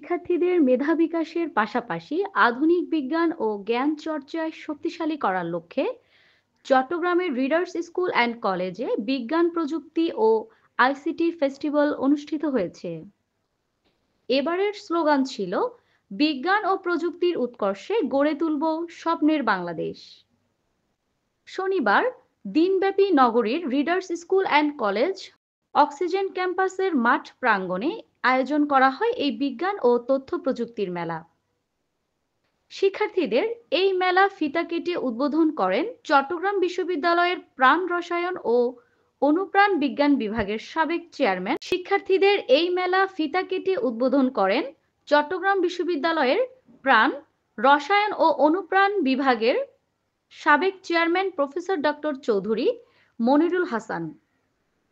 শিক্ষার্থীদের মেধা বিকাশের পাশাপাশি আধুনিক বিজ্ঞান ও জ্ঞান চর্চায় শক্তিশালী করার লক্ষ্যে চট্টগ্রামের রিডার্স স্কুল অ্যান্ড কলেজে বিজ্ঞান প্রযুক্তি ও আইসিটি ফেস্টিভ্যাল অনুষ্ঠিত হয়েছে। এবারের স্লোগান ছিল বিজ্ঞান ও প্রযুক্তির উৎকর্ষে গড়ে তুলব স্বপ্নের বাংলাদেশ। শনিবার দিনব্যাপী নগরীর readers school and college oxygen ক্যাম্পাসের মাঠ প্রাঙ্গণে আয়োজন করা হয় এই বিজ্ঞান ও তথ্য প্রযুক্তির মেলা। শিক্ষার্থীদের এই মেলা ফিতা কেটে উদ্বোধন করেন চট্টগ্রাম বিশ্ববিদ্যালয়ের প্রাণ রসায়ন ও অনুপ্রাণ বিজ্ঞান বিভাগের সাবেক চেয়ারম্যান। শিক্ষার্থীদের এই মেলা ফিতা কেটে উদ্বোধন করেন চট্টগ্রাম বিশ্ববিদ্যালয়ের প্রাণ রসায়ন ও অনুপ্রাণ বিভাগের সাবেক chairman professor doctor Chowdhury Monirul Hasan.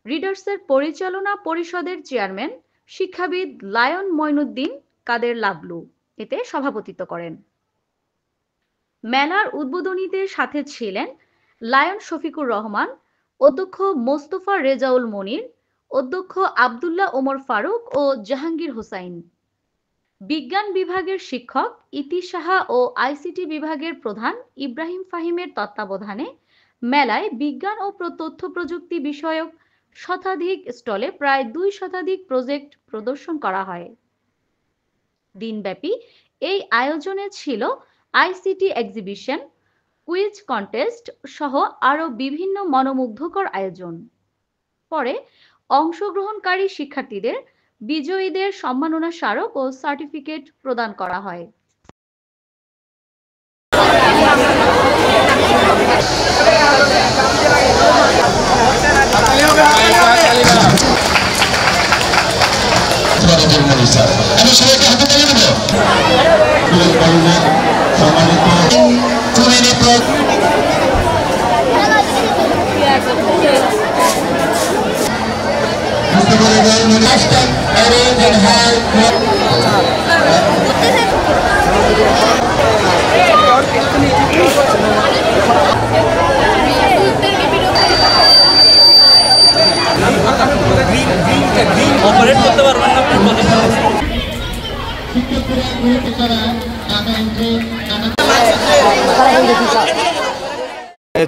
রিডার্সের পরিচালনা পরিষদের চেয়ারম্যান শিক্ষাবিদ লায়ন মঈনুদ্দিন কাদের লাবলু এতে সভাপতিত্ব করেন। মেলার উদ্বোধনীতে সাথে ছিলেন লায়ন শফিকুর রহমান, অধ্যক্ষ মোস্তফা রেজাউল মনির, অধ্যক্ষ আবদুল্লাহ ওমর ফারুক ও জাহাঙ্গীর হোসাইন। বিজ্ঞান বিভাগের শিক্ষক ইতি সাহা ও আইসিটি বিভাগের প্রধান ইব্রাহিম ফাহিমের তত্ত্বাবধানে মেলায় বিজ্ঞান ও তথ্য প্রযুক্তি বিষয়ক শতাধিক স্টলে প্রায় 2 শতাধিক প্রজেক্ট প্রদর্শন করা হয়। দিনব্যাপী এই আয়োজনে ছিল আইসিটি এক্সিবিশন, কুইজ কন্টেস্ট সহ আরও বিভিন্ন মনোমুগ্ধকর আয়োজন। পরে অংশগ্রহণকারী শিক্ষার্থীদের বিজয়ীদের সম্মাননা স্মারক ও সার্টিফিকেট প্রদান করা হয়।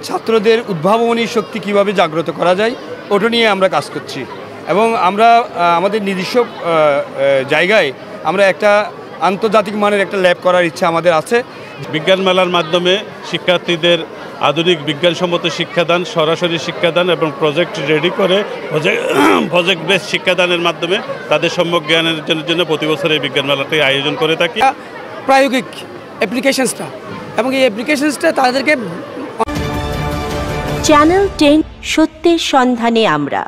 ছাত্রদের উদ্ভাবনী শক্তি কিভাবে জাগ্রত করা যায় ওটা নিয়ে আমরা কাজ করছি এবং আমরা আমাদের নিজস্ব জায়গায় আমরা একটা আন্তর্জাতিক মানের একটা ল্যাব করার ইচ্ছা আমাদের আছে। বিজ্ঞান মেলার মাধ্যমে শিক্ষার্থীদের আধুনিক বিজ্ঞানসম্মত শিক্ষাদান, সরাসরি শিক্ষাদান এবং প্রজেক্ট রেডি করে প্রজেক্ট বেস শিক্ষাদানের মাধ্যমে তাদের সম্যক জ্ঞানের জন্য প্রতি বছর এই বিজ্ঞান মেলাটি আয়োজন করে থাকি। প্রায়োগিক অ্যাপ্লিকেশনসটা এবং এই অ্যাপ্লিকেশনসটা তাদেরকে চ্যানেল 10 সত্যের সন্ধানে আমরা।